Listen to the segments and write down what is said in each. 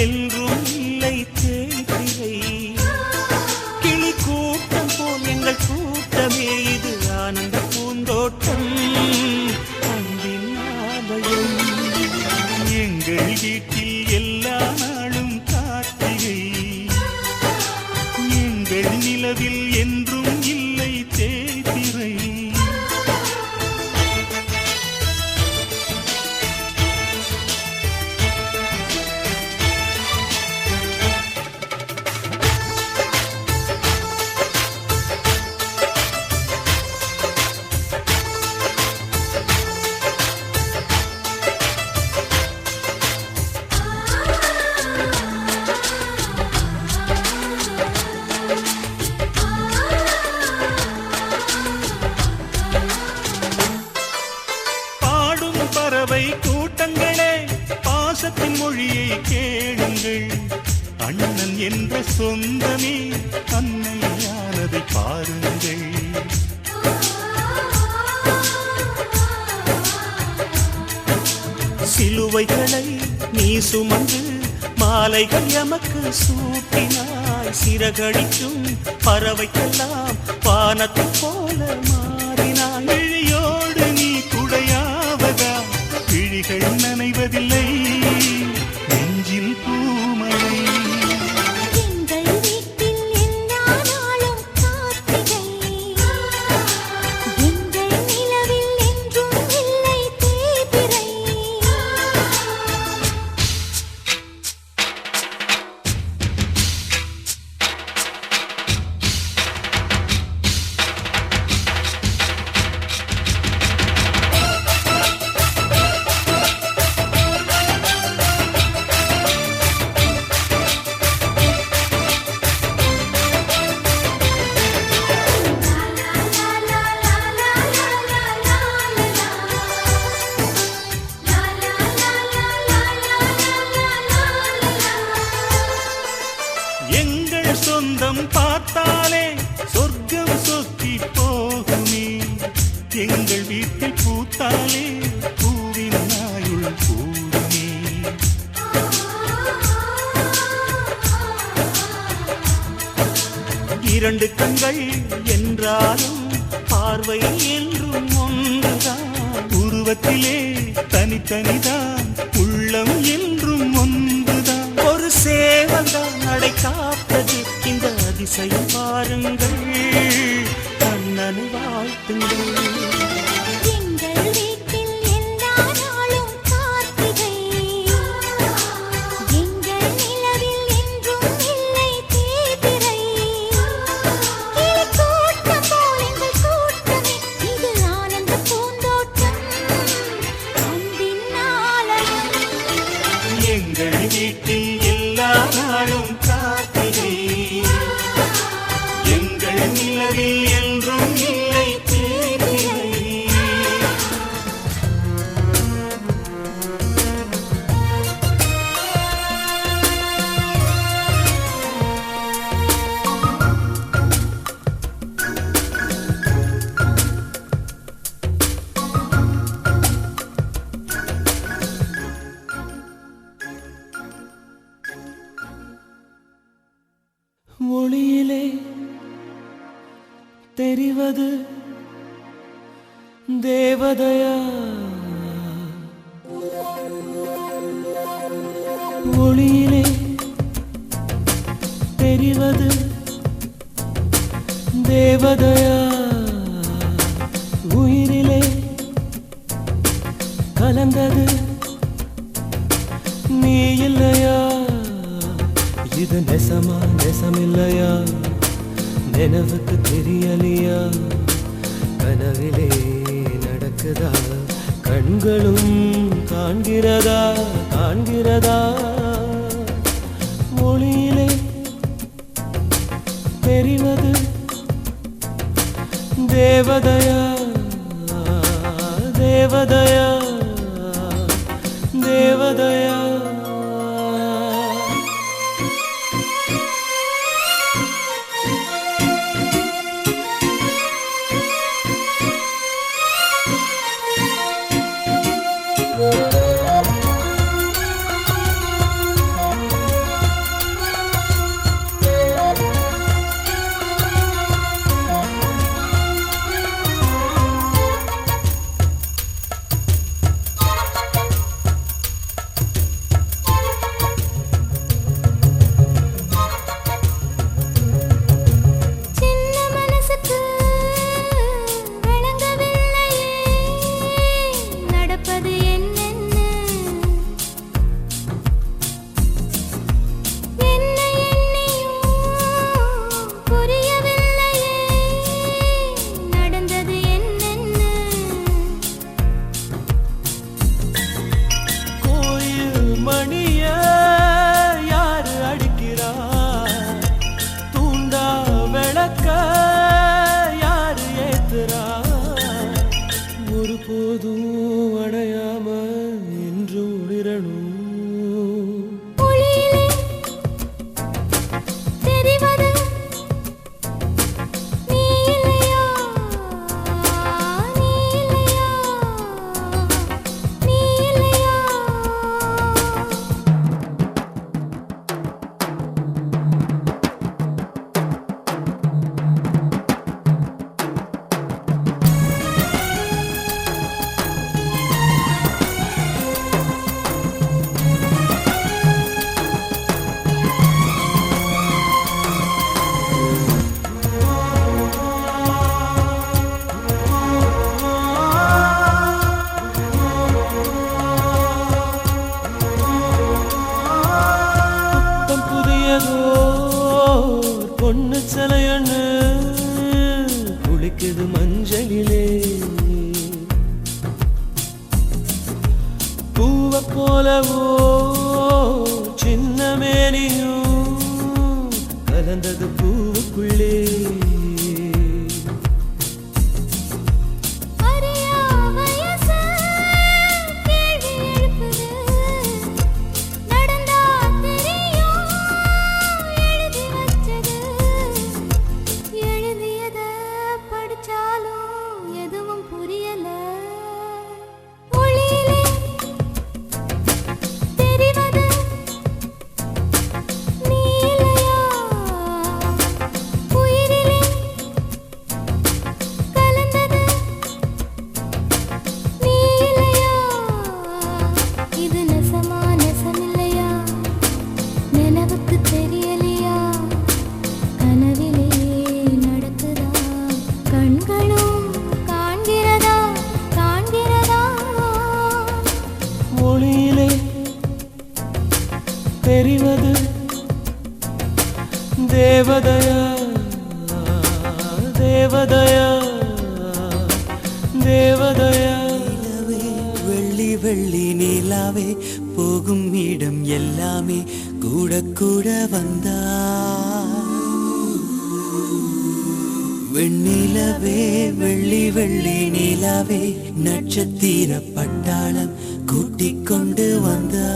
என்றும் இல்லை தேய்திரை. கிளி கூட்டம் போல் எங்கள் கூட்டமே இது ஆனந்த பூந்தோட்டம் அன்பின் ஆலயம். எங்கள் வீட்டில் எல்லா நாளும் கார்த்திகை. எங்கள் நிலவில் என்றும் இல்லை தேய்திரை. பறவை கூட்டங்களே பாசத்தின் மொழியை கேளுங்கள். அண்ணன் என்ற சொந்தமே அன்னையானதை பாருங்கள். சிலுவைகளை நீ சுமந்து மாலைகள் எமக்கு சூட்டினாய். சிறகடிக்கும் பறவைக்கெல்லாம் வானத்தை போல மாறினாய். விழியோடு நீ குடையாவதா விழிகள் நனைவதில்லை நெஞ்சில் பூமழை. எங்கள் வீட்டில் எல்லா நாளும் கார்த்திகை. எங்கள் நிலவில் என்றும் இல்லை தேய்பிறை. எங்கள் சொந்தம் பார்த்தாலே சொர்க்கம் சொத்தி போகுமே. எங்கள் வீட்டில் பூத்தாலே பூவின் நாயுள் கூடுமே. இரண்டு கண்கள் என்றாலும் பார்வை என்றும் ஒன்றுதான். உருவத்திலே தனித்தனிதான் உள்ளம் என்றும் ஒன்றுதான். ஒரு சேவல்தான் நடை காப்பது இந்த அதிசயம் பாருங்கள். கண்ணனை வாழ்த்துங்கள். எங்கள் வீட்டில் எல்லா நாளும் கார்த்திகை. எங்கள் நிலவில் என்றும் இல்லை தேய்பிறை. கிளி கூட்டம் போல் எங்கள் கூட்டமே இது ஆனந்த பூந்தோட்டம் அன்பின் ஆலயம். எங்கள் வீட்டில் எல்லா நாளும் கார்த்திகை. எங்கள் நிலவில் என்றும் இல்லை தேய்பிறை. ஒளியிலே தெரிவது தேவதையா. ஒளியிலே தெரிவது தேவதையா. உயிரிலே கலந்தது நீ இல்லையா. இது நெசமா நெசமில்லையா நினைவுக்கு தெரியலையா. கனவிலே நடக்குதா கண்களும் காண்கிறதா காண்கிறதா. ஒளியிலே தெரிவது தேவதையா தேவதையா தேவதையா. பொண்ணு சிலையொன்னு குளிக்குது மஞ்சளிலே பூவ போலவோ சின்ன மேனியும் கலந்தது பூவுக்குள்ளே தெரிவது தேவதையா தேவதையா தேவதையா வெள்ளி வெள்ளி நிலாவே போகும் இடம் எல்லாமே கூட கூட வந்தா வெண்ணிலவே வெள்ளி வெள்ளி நிலாவே நட்சத்திர பட்டாளம் கூட்டிக் கொண்டு வந்தா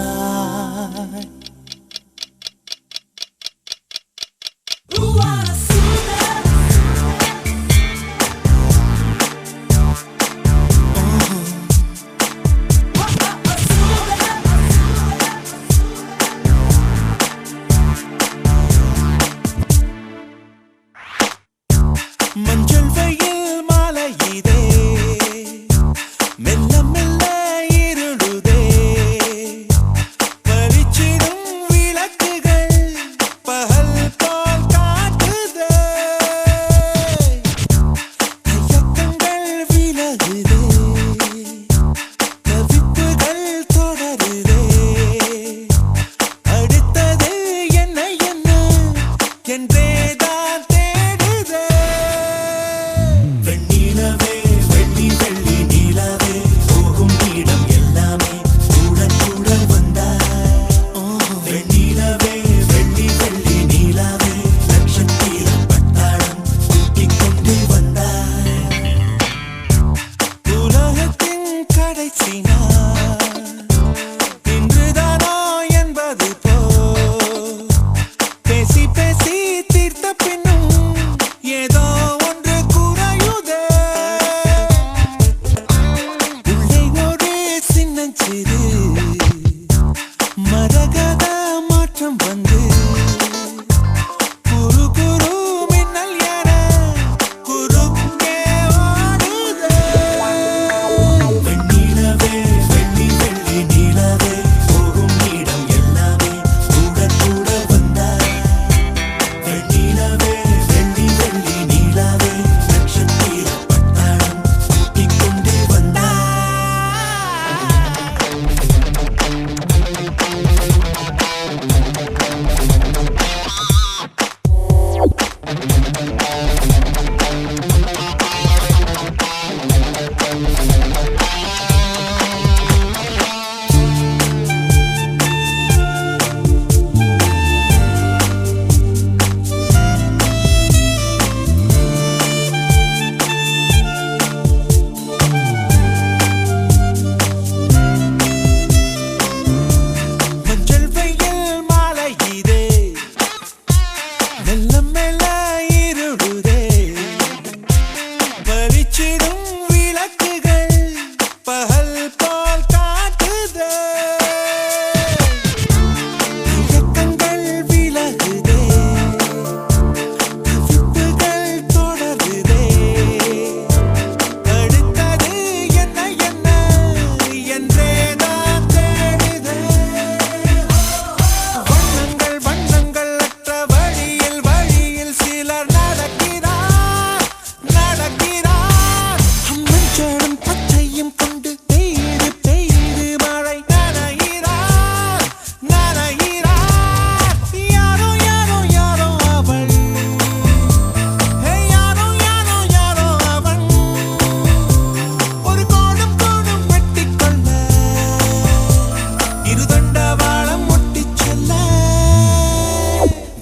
மஞ்சள் வெயில் மாலை இதே மெல்ல மெல்ல இருளுதே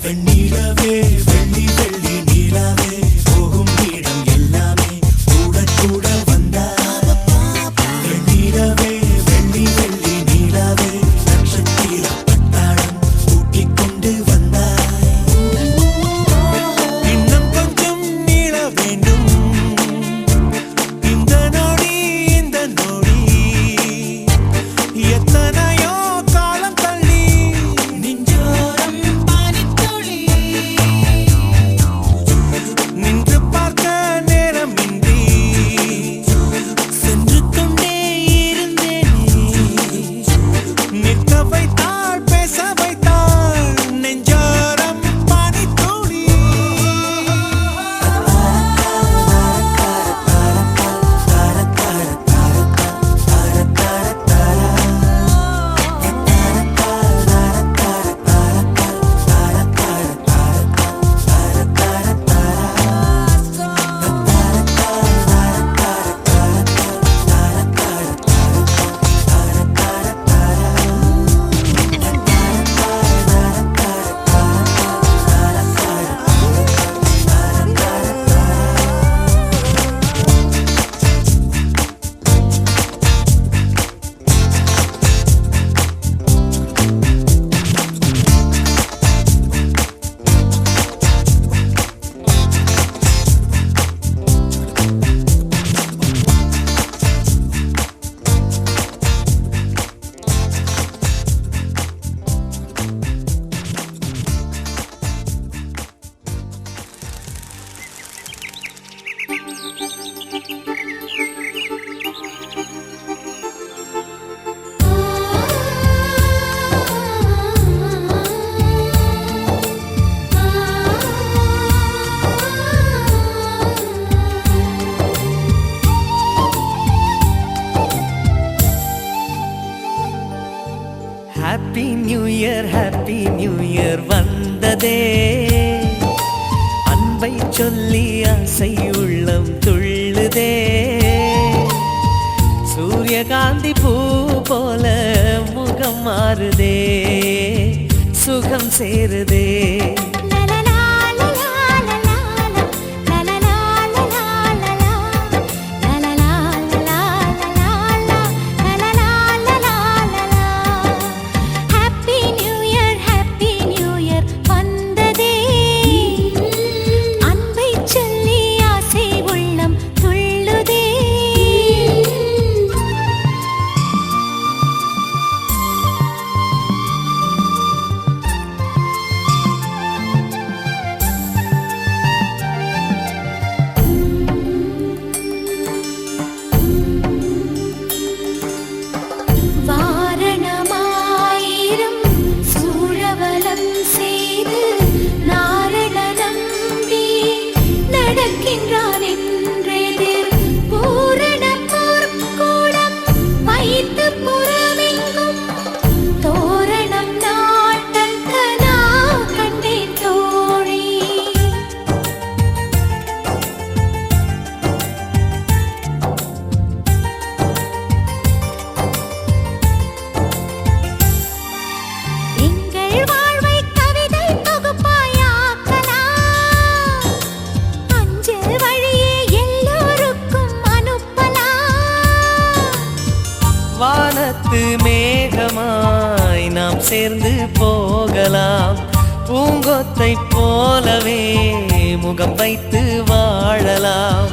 வெண்ணிலவே வெள்ளி வெள்ளி நிலவே போகும் இடம் எல்லாமே கூட கூட வந்தாய். வெண்ணிலவே வெள்ளி வெள்ளி நிலவே நட்சத்திர பட்டாளம் கூட்டிக் கொண்டு வந்தாய். இன்னும் கொஞ்சம் நீள வேண்டும் இந்த நொடி இந்த நொடி எத்தனையோ காலம் தள்ளி நெஞ்சோரம் பனித்துளி நின்று பார்க்க நேரமின்றி சென்று கொண்டே இருந்தேனே. நிற்க வைத்தாள் பேச வைத்தாள் நெஞ்சோரம் பனித்துளி. ஹாப்பி நியூ இயர் வந்ததே. அன்பை சொல்லி ஆசை உள்ளம் துள்ளுதே. சூரியகாந்தி பூ போல முகம் மாறுதே. சுகம் சேருதே. வானத்து மேகமாய் நாம் சேர்ந்து போகலாம். பூங்கொத்தை போலவே முகம் வைத்து வாழலாம்.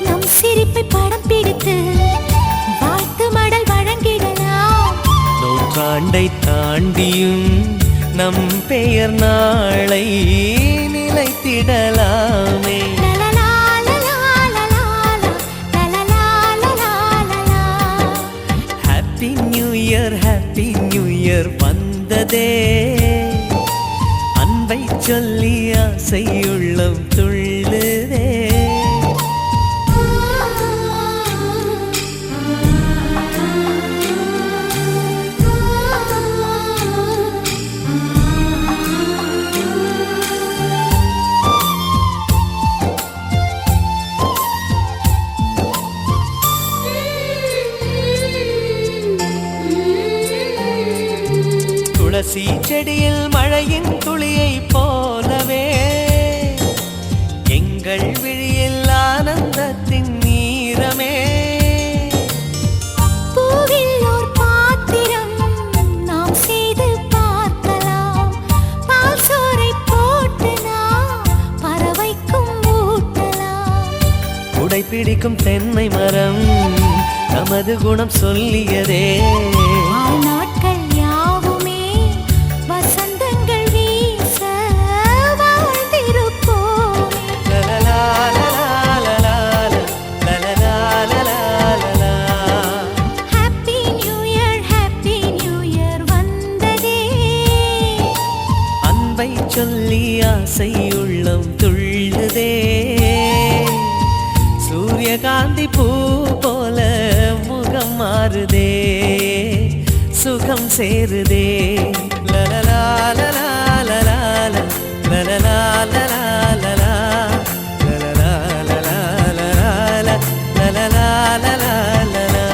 நம் சிரிப்பை படம் பிடித்து வாழ்த்து மடல் வழங்கிடலாம். நூற்றாண்டை தாண்டியும் நம் பெயர் நாளை நிலைத்திடலாமே. ஹாப்பி நியூ இயர் வந்ததே. அன்பை சொல்லி ஆசை உள்ளம் துள்ளுதே. துளசி செடியில் மழையின் துளியை போ பிடிக்கும் தென்னை மரம் நமது குணம் சொல்லியதே. நாட்கள் யாவுமே வசந்தங்கள் வீச வாழ்ந்திருப்போமே. ஹாப்பி நியூ இயர் வந்ததே. அன்பை சொல்லி ஆசை உள்ளம் துள்ளுதே. சூரியகாந்தி பூ போல முகம் மாறுதே, சுகம் சேருதே. லலலா லலா லலா லலலா லலா லலா லலலா லலா லலலா லலா லலா.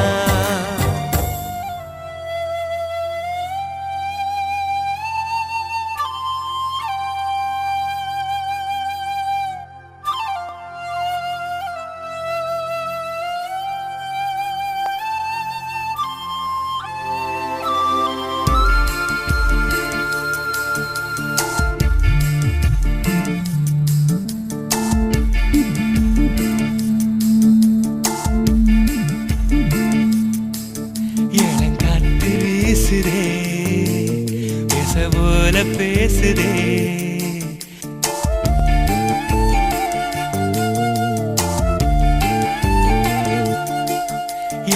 இளங்காற்று வீசுதே, பேச போல பேசுதே.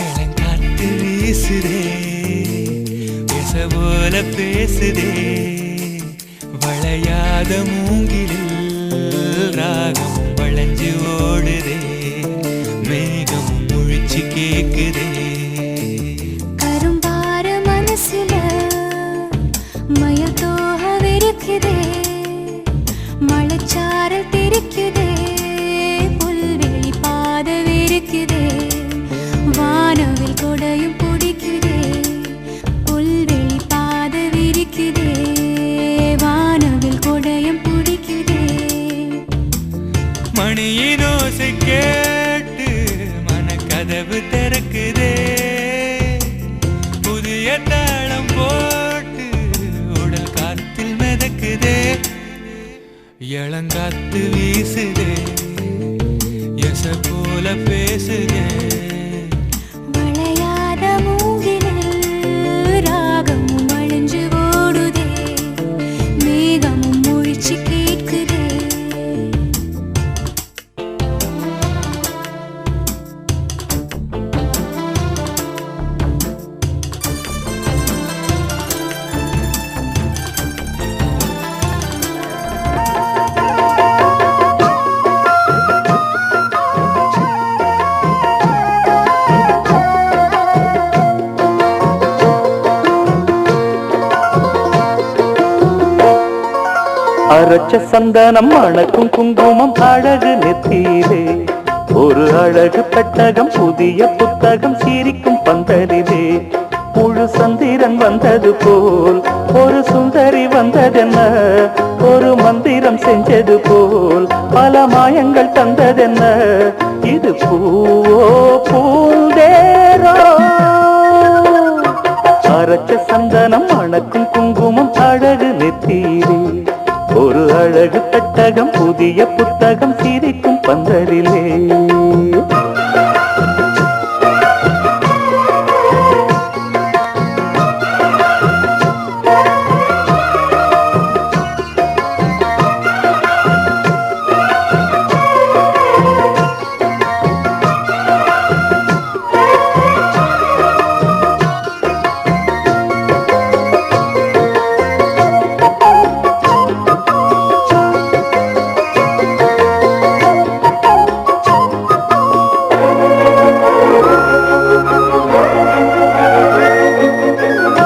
இளங்காற்று வீசுதே, பேச போல பேசுதே. வளையாத மூங்கிலில் ராகம் வளைஞ்சு ஓடுதே, மேகம் முழிச்சு கேக்குதே. கரும்பார மனசுல மயத்தோக விருக்குதே, மழைச்சாரல் தெரிக்குதே, புல்வெளி பாத விருக்குதே, வானவில் கொடையும் பிடிக்குதே, புல்வெளி பாத விரிக்குதே, வானவில் கொடையும் பிடிக்குதே. மணியின் ஓசை கேட்டு மனக்கதவு திறக்குதே, புதிய தாளம் போட்டு உடல் காத்தில் மிதக்குதே. இளங்காத்து வீசுதே, எச போல பேசுதே. வளையாத மூங்கிலில் ராகமும் வளைஞ்சு ஓடுதே, மேகமும் முழிச்சு கேட்குதே. அரைச்ச சந்தனம் மணக்கும் குங்குமம் அழகு நெத்தியிலே, ஒரு அழகு பெட்டகம் புதிய புத்தகம் சிரிக்கும் பந்தலிலே. முழு சந்திரன் வந்தது போல் ஒரு சுந்தரி வந்ததென்ன, ஒரு மந்திரம் செஞ்சது போல் பல மாயங்கள் தந்ததென்ன. இது பூவோ பூந்தேரோ, அரைச்ச சந்தனம் மணக்கும் குங்குமம் அழகு நெத்தியிலே, ஒரு அழகு பெட்டகம் புதிய புத்தகம் சிரிக்கும் பந்தலிலே.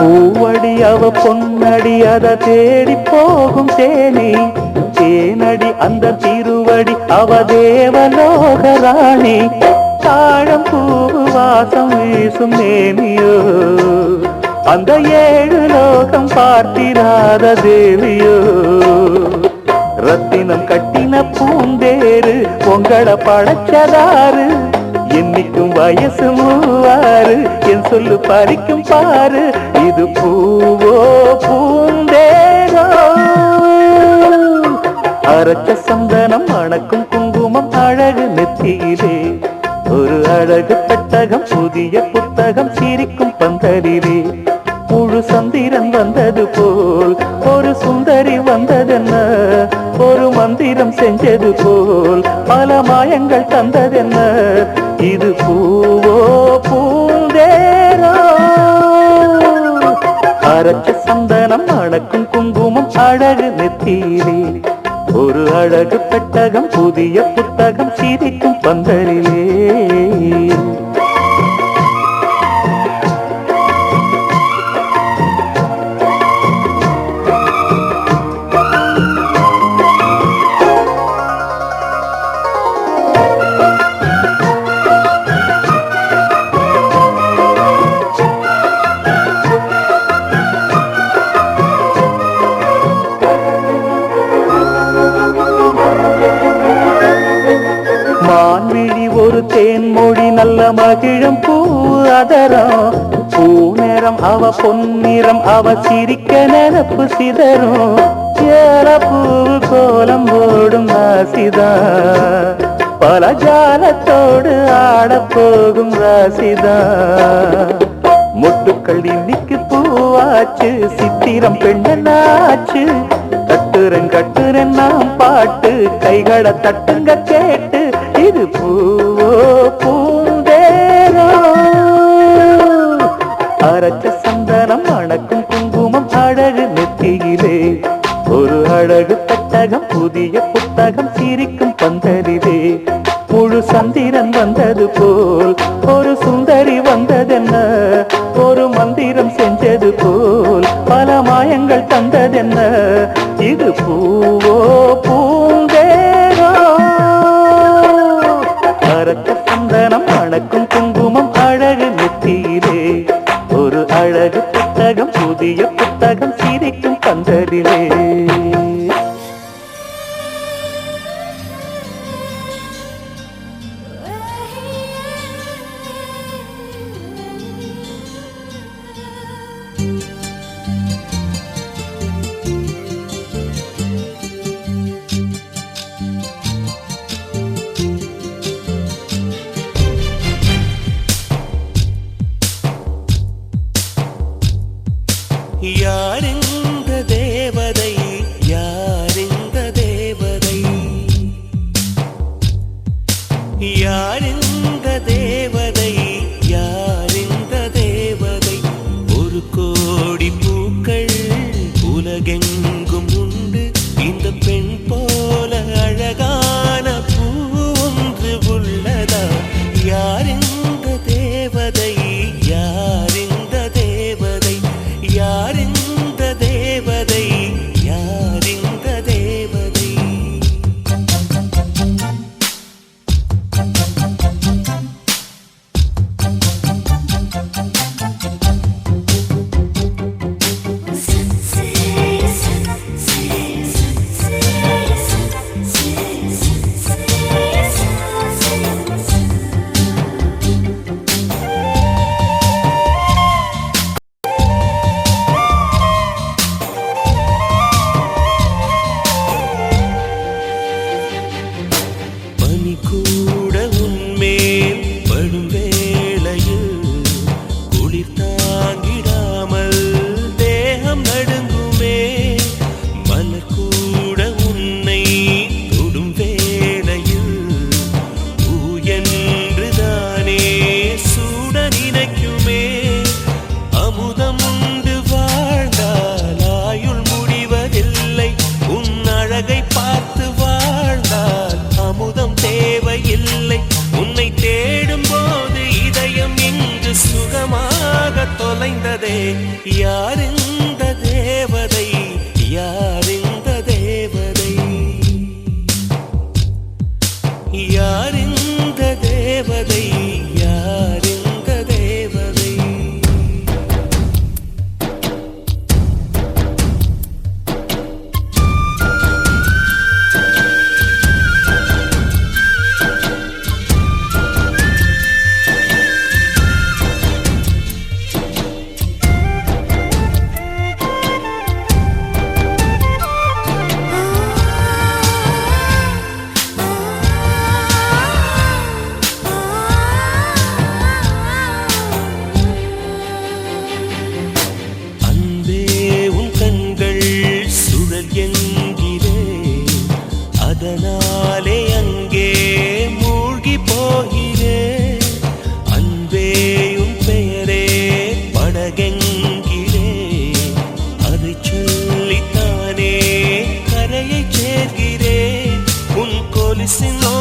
பூவடி அவ பொன்னடி அத தேடி போகும் தேனி, தேனடி அந்த திருவடி அவ தேவலோக ராணி. தாழம் பூவு வாசம் வீசும் நேமியோ, அந்த ஏழு லோகம் பார்த்திராத தேவியோ. ரத்தினம் கட்டின பூந்தேரு உங்களை படைச்சதாரு, என்னைக்கும் வயசு மூவாறு என் சொல்லு பறிக்கும் பாரு. இது பூவோ பூந்தேரோ, அரைச்ச சந்தனம் மணக்கும் குங்குமம் அழகு நெத்தியிலே, அழகு பெட்டகம் புதிய புத்தகம் சிரிக்கும் பந்தலிலே முழு சந்திரன் வந்தது போல் ஒரு சுந்தரி வந்ததென்ன ஒரு மந்திரம் செஞ்சது போல் பல மாயங்கள் தந்ததென்ன இது பூவோ பூந்தேரோ அரைச்ச சந்தனம் அணக்கும் குங்குமம் அழகு நெத்தியிலே ஒரு அழகு பெட்டகம் புதிய புத்தகம் சிரிக்கும் பந்தலிலே மான்விழி ஒரு தேன்மொழி நல்ல மகிழும் பூ அதரம் பூநேரம் அவ பொன்னிறம் அவ சிரிக்க நினப்பு சிதறும் ஏலப்பூ கோலம் போடும் ராசிதா பல ஜாலத்தோடு ஆடப் போகும் ராசிதா முட்டுக்கள் இன்னைக்கு பூவாச்சு சித்திரம் பெண்ணாச்சு கட்டுரன் நாம் பாட்டு கைகளை தட்டுங்க கேட்டு இது பூவோ பூந்தேரோ அரைச்ச சந்தனம் அணக்கும் குங்குமம் அழகு நெத்தியிலே ஒரு அழகு பெட்டகம் புதிய புத்தகம் சிரிக்கும் பந்தலிலே முழு சந்திரன் வந்தது போல் ஒரு சுந்தரி வந்ததென்ன ஒரு மந்திரம் செஞ்சது போல் பல மாயங்கள் தந்ததென்ன இது பூவோ பூந்தேரோ அரைச்ச சந்தனம் அணக்கும் குங்குமம் அழகு நெத்தியிலே ஒரு அழகு புத்தகம் புதிய புத்தகம் சிரிக்கும் பந்தலிலே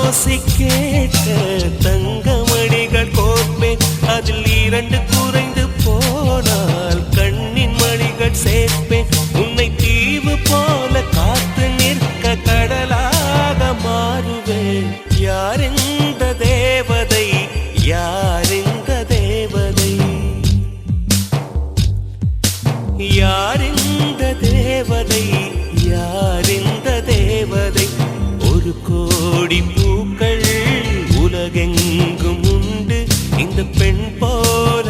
ஓசை கேட்க தங்கமணிகள் கோர்ப்பேன் அதில் 2 குறைந்து போனால் கண்ணின் மணிகள் சேர்ப்பேன் உன்னை தீவு போல காத்து நிற்க கடலாக மாறுவேன் யார் இந்த தேவதை யார் இந்த தேவதை யார் இந்த தேவதை யார் இந்த தேவதை 1 கோடி பூக்கள் உலகெங்கும் உண்டு இந்த பெண் போல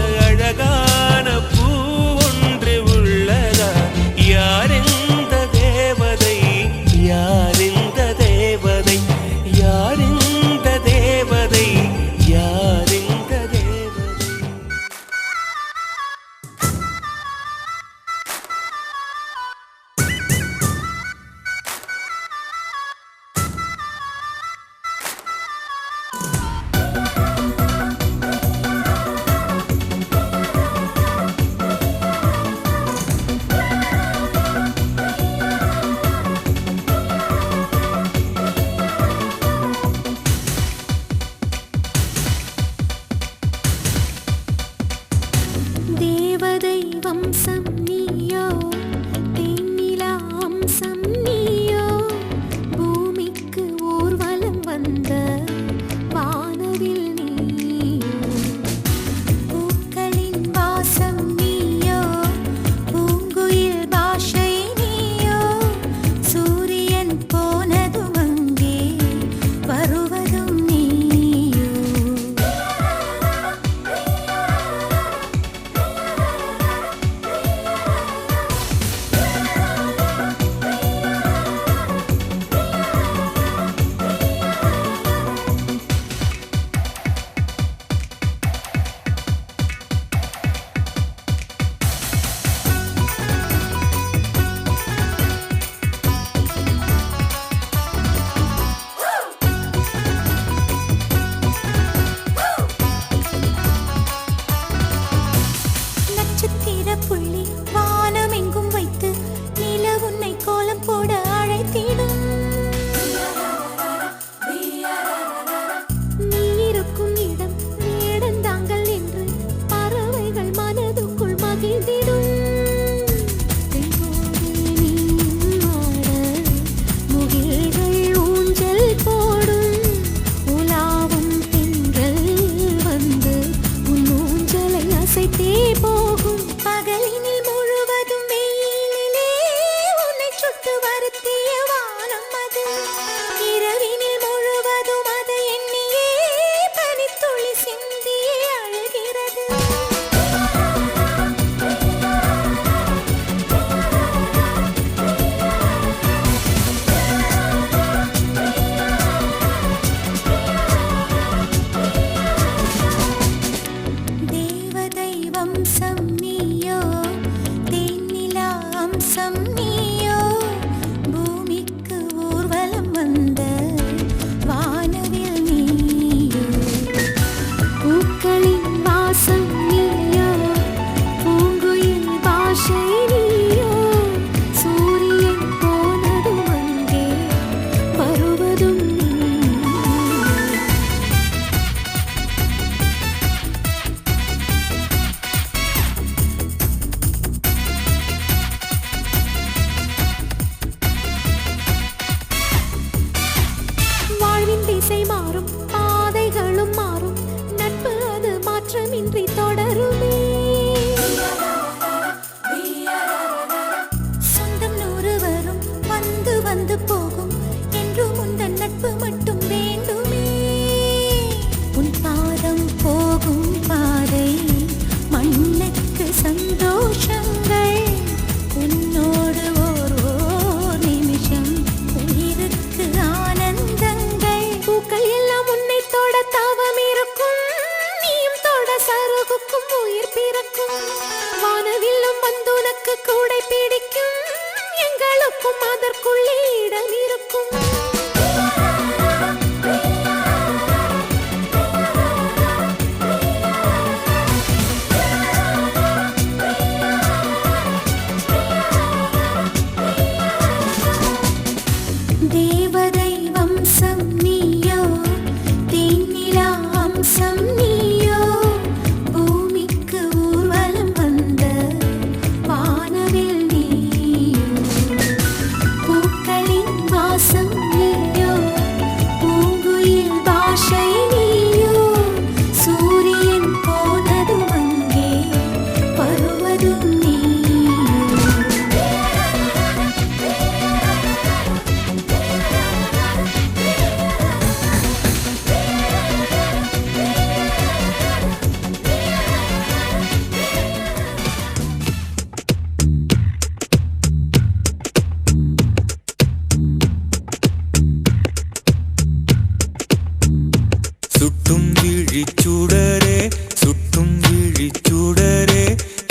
சுட்டும் விழிச்சுடரே சுட்டும் விழிச்சுடரே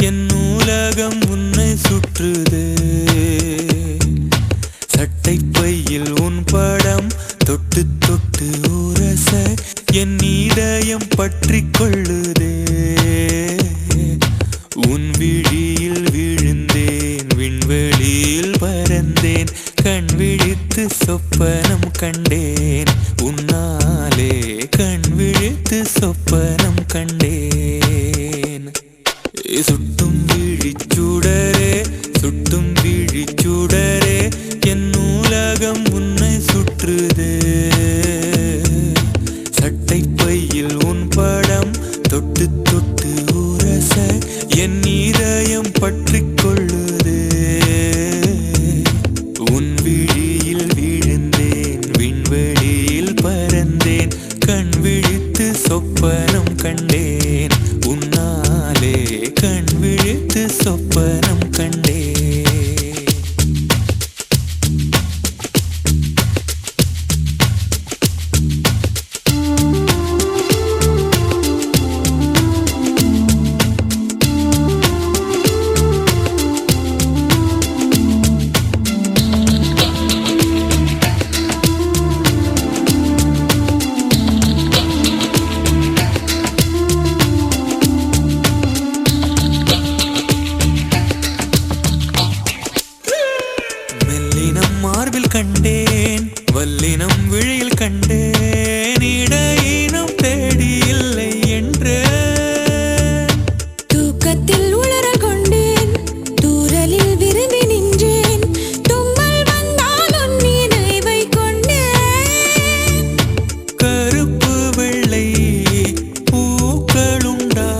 என் நூலகம் உன்னை சுற்றுதே சட்டை பையில் உன் படம் தொட்டு தொட்டு உரச என் இதயம் பற்றி கொள்ளுதே உன் விழியில் விழுந்தேன் விண்வெளியில் பறந்தேன் கண் விழித்து சொப்பனம் கண்டேன் உன்னாலே கண் விழித்து சொப்பனம் கண்டேன் சுட்டும் விழிச்சுடரே சுட்டும் விழிச்சுடரே என் நூலகம் உன்னை சுற்றுதே சட்டை பையில் உன் படம் தொட்டு தொட்டு உரச என் இதயம் பற்றி கொள்ளுதே உன் விழியில் விழுந்தேன் விண்வெளியில் பறந்தேன் கண் விழித்து சொப்பனம் கண்டேன் உன்னாலே கண் விழித்து சொப்பனம் கண்டேன் மெல்லினம் மார்பில் கண்டேன் வல்லினம் விழியில் கண்டேன் இடையினம் தேடி இல்லை என்று தூக்கத்தில் உளறல் கொண்டேன் தூரலில் விரும்பி நின்றேன் தும்மல் வந்தால் உன் நினைவை கொண்டேன் கருப்பு வெள்ளை பூக்களுண்டா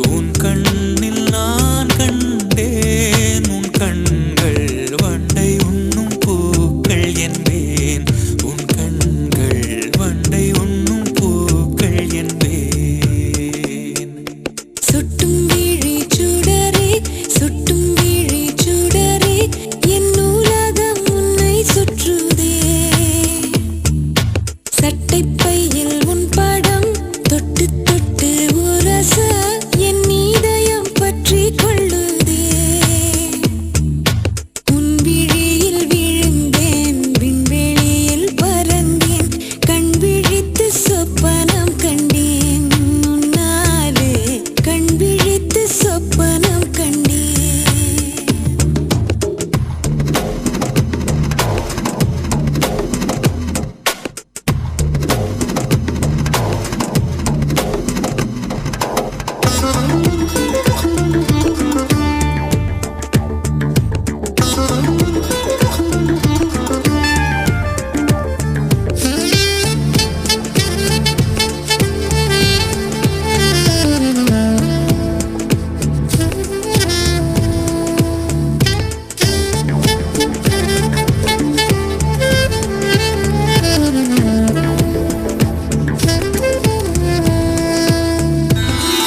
உன் கண்ணில் நான் கண்டேன் உன் கண்கள் வண்டை உண்ணும் பூக்கள் என்பேன் உன் கண்கள் வண்டை உண்ணும் பூக்கள் என்பேன் சுட்டும் விழி சுடரே சுட்டும் விழி சுடரே என் நூலகம் உன்னை சுற்றுதே சட்டை பையில் உன் படம் தொட்டு தொட்டு உரச என் இதயம் பற்றி கொள்ளுதே உன் விழியில் விழுந்தேன் விண்வெளியில் பறந்தேன் கண் விழித்து சொப்பனம் கண்டேன் உன்னாலே கண் விழித்து சொப்பனம் கண்டேன்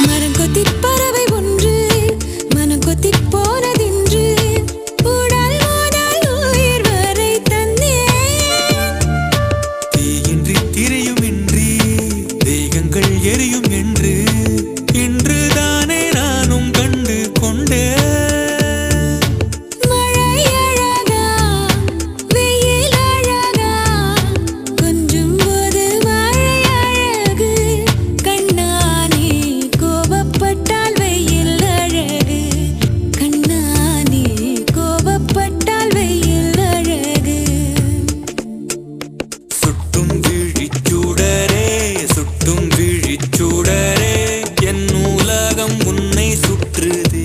மரங்கொத்திப் பறவை ஒன்று மனங்கொத்திப் போனதென்று உடல் முதல் உயிர் வரை தந்தேன் தீயின்றி திரையுமின்றி தேகங்கள் எரியும் என்று இன்றுதானே நானும் கண்டு கொண்டேன் மழை அழகா வெயில் அழகா கொஞ்சும் போது மழை அழகு கண்ணானே கோபப்பட்டால் வெயில் அழகு கண்ணானே கோபப்பட்டால் வெயில் அழகு சுட்டும் விழிச்சுடரே சுட்டும் விழிச்சுடரே என் நூலகம் உன்னை சுற்றுதே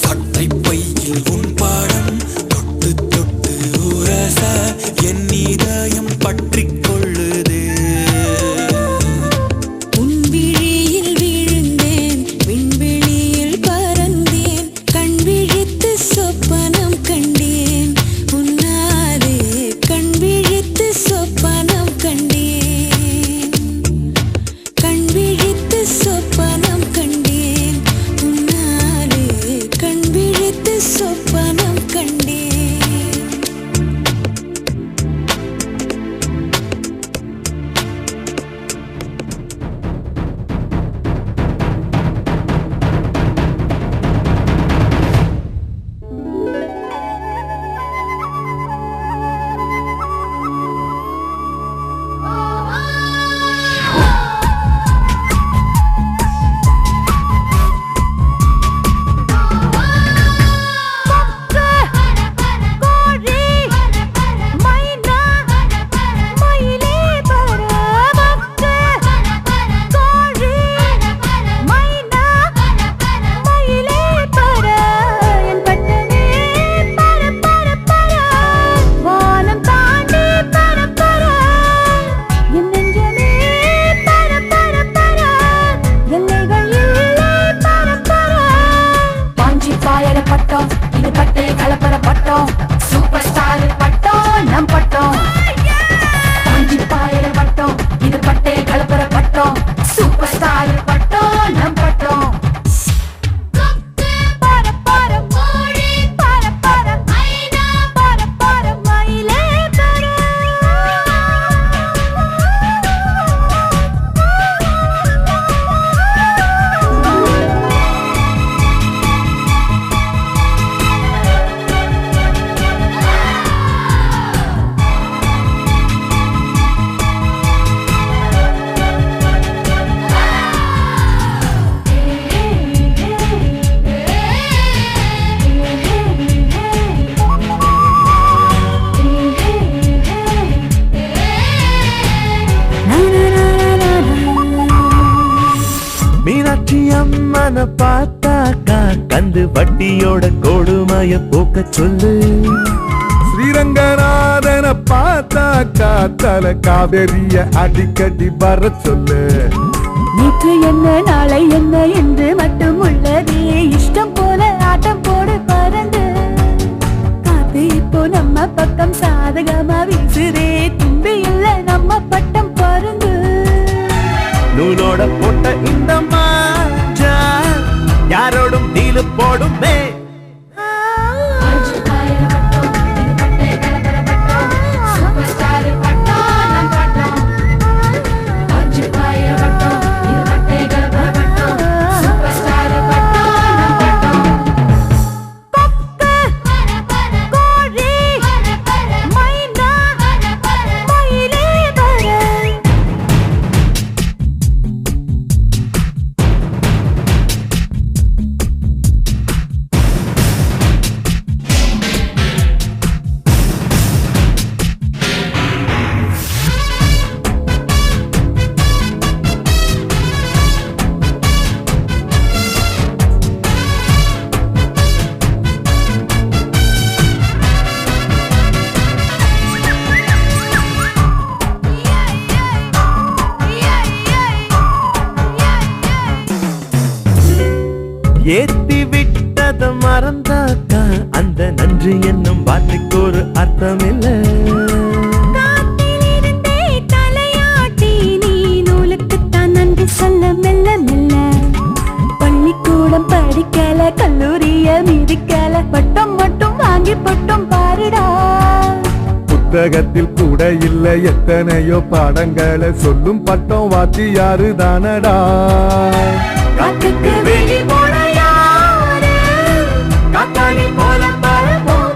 சட்டை பையில் உன் பாடம் தொட்டு தொட்டு உரச என் இதயம் பற்றி கொள்ளுதே உன் விழியில் விழுந்தேன் விண்வெளியில் பறந்தேன் கண் விழித்து சொப்பனம் கண்டேன் உன்னாலே கண் விழித்து சொப்பனம் கண்டேன் கண் விழித்து சொப்பனம் கண்டேன் உன்னாலே கண் விழித்து சொப்பனம் கண்டேன் வந்து வட்டியோட கொடுமைய போக்க சொல்லு. ஸ்ரீரங்கநாதன பார்த்தா காத்தல காவேரிய அடிக்கடி வர சொல்லு. நேற்று என்ன நாளை என்ன என்று மட்டும் உள்ளதே, இஷ்டம் போல ஆட்டம் போடு பறந்து. காத்து இப்போ நம்ம பக்கம் சாதகமா வீசுதே, தும்பி இல்ல நம்ம பட்டம் பருந்து. நூலோட போட்ட இந்த மாஞ்சா யாரோடும் டீலு போடுமே. ஏத்தி விட்டத மறந்தாக்கா அந்த நன்றி என்னும் வார்த்தைக்கு ஒரு அர்த்தம் இல்ல. தலையாட்டி நீ நூலுக்குத்தான் நன்றி சொல்ல மெல்ல மெல்ல. பள்ளிக்கூடம் படிக்கல, கல்லூரிய மிதிக்கல, பட்டம் மட்டும் வாங்கி பட்டம் பாருடா. புத்தகத்தில் கூட இல்லை எத்தனையோ பாடங்களை சொல்லும் பட்டம் வாத்தியாரு தானடா. காத்துக்கு வெளி போன யாரு காத்தாடி போல பரப்போம்.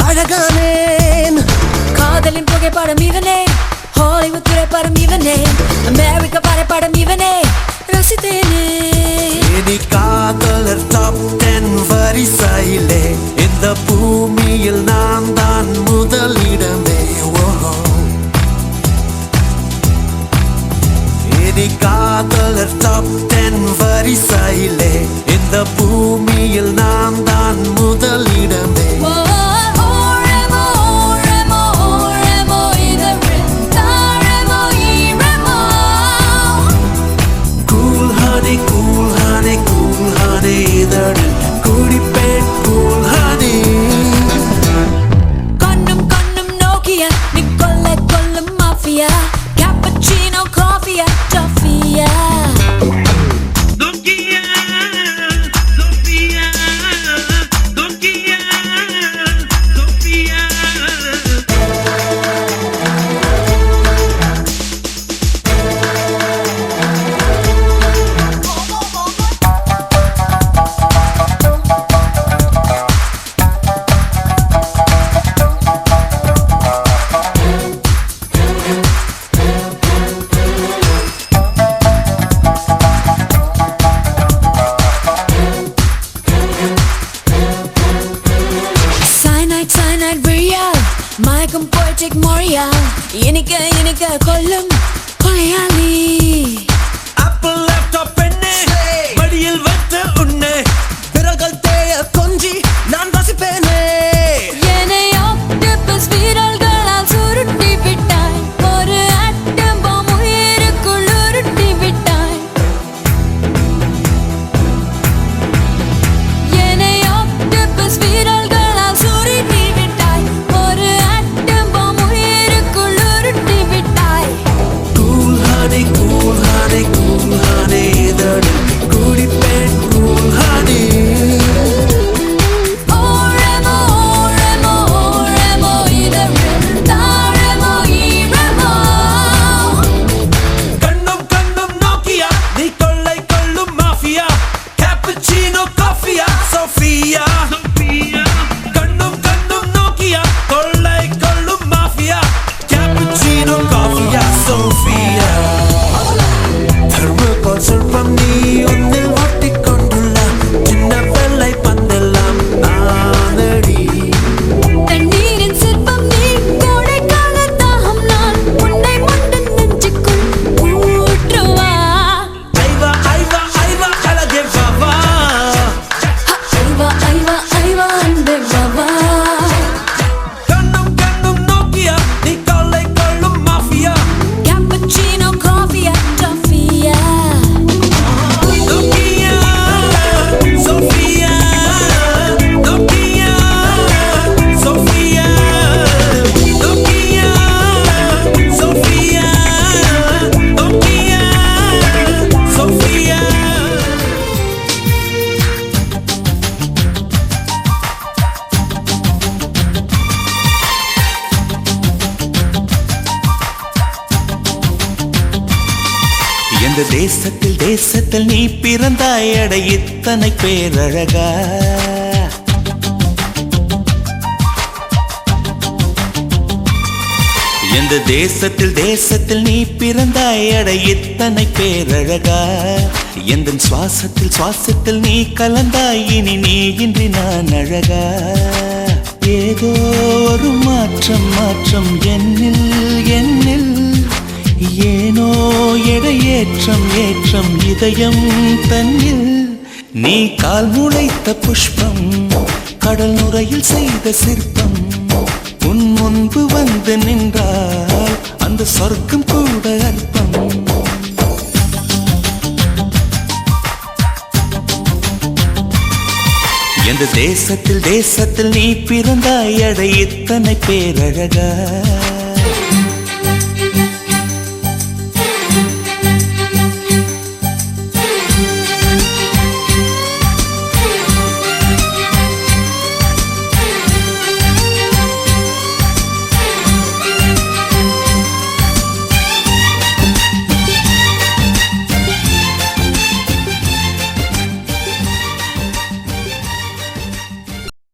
அழகானேன் காதலின் புகைப்படம் இவனே, ஹாலிவுட் திரைப்படம் இவனே, அமெரிக்க வரைபடம் இவனே, ரசித்தேனே. இனி காதலர் டாப் 10 வரிசையிலே இந்த பூமியில் நான் தான் முதலிடமே. இனி காதலர் டாப் 10 வரிசையிலே இந்த பூமியில் நான் தான் முதலிடமே. ஓ, ஓரமோ, ஓரமோ, ஓரமோ, இதழில் தாழமோ, ஈரமோ. Cool honey cool honey cool honey இதழில் குடிப்பேன் கூல் ஹனி. கண்ணும் கண்ணும் நோக்கிய நீ கொள்ளை கொள்ளும் மாஃபியா. கேப்பச்சினோ காஃபியா டஃபியா. Cyanide real, மயக்கம் poetic moria. இனிக்க இனிக்க கொல்லும் கொலையாளி. ஆப்பிள் லேப்டாப் பெண்ணே மடியில் வைத்த உன்னை விரல்கள் தேய கொஞ்சி நான் வசிப்பேனே. என்னை octopus விரல்களால் சுருட்டி விட்டாய். ஒரு atom bomb உயிருக்குள் உருட்டி விட்டாய். என்னை octopus விரல்களால் சுருட்டி விட்டாய். ஒரு atom bomb உயிருக்குள் உருட்டி விட்டாய். Cool honey cool honey cool honey இதழில் குடிப்பேன் கூல் ஹனி. ஓரமோ, ஓரமோ, ஓரமோ, இதழில் தாழமோ, ஈரமோ. கண்ணும் கண்ணும் நோக்கியா நீ கொள்ளை கொள்ளும் மாஃபியா. கேப்பச்சினோ காஃபியா சோஃபியா. கண்ணும் கண்ணும் நோக்கியா கொள்ளை கொள்ளும் மாஃபியா. கேப்பச்சினோ காஃபியா சோஃபியா. தர்மகோல் சொல்பம் நீ ஒன்னில் ஒட்டிக்கொண்டுள்ள சின்ன வெள்ளை பந்தெல்லாம் நானடி. தண்ணீரின் சிற்பம் நீ, கோடைக்கால தாகம் நான். உன்னை மட்டும் நெஞ்சுக்குள் ஊற்றுவா. ஐவா ஐவா ஐவா அழகே வாவா. ஐவா, ஐவா, ஐவா, அன்பே பாபா. கண்ணும் கண்ணும் நோக்கியா நீ கொள்ளை கொள்ளும் மாஃபியா. கேப்பச்சினோ காஃபியா டஃபியா. Nokia, Sofia, Nokia, Sofia, Nokia, Sofia, Nokia, Sofia. எந்த தேசத்தில் தேசத்தில் நீ பிறந்தாய் அட இத்தனை பேரழகா. எந்த தேசத்தில் தேசத்தில் நீ பிறந்தாய் அட இத்தனை பேரழகா. எந்த சுவாசத்தில் சுவாசத்தில் நீ கலந்தாய் இனி நீ இன்றி நான் அழகா. ஏதோ ஒரு மாற்றம் மாற்றம் என்னில் என்னில். ஏனோ எடை ஏற்றம் ஏற்றம் இதயம் தன்னில். நீ கால் முளைத்த புஷ்பம் கடல் நுரையில் செய்த சிற்பம். உன் முன்பு வந்து நின்றால் அந்த சொர்க்கம் கூட அற்பம். எந்த தேசத்தில் தேசத்தில் நீ பிறந்தாய் அட இத்தனை பேரழகா.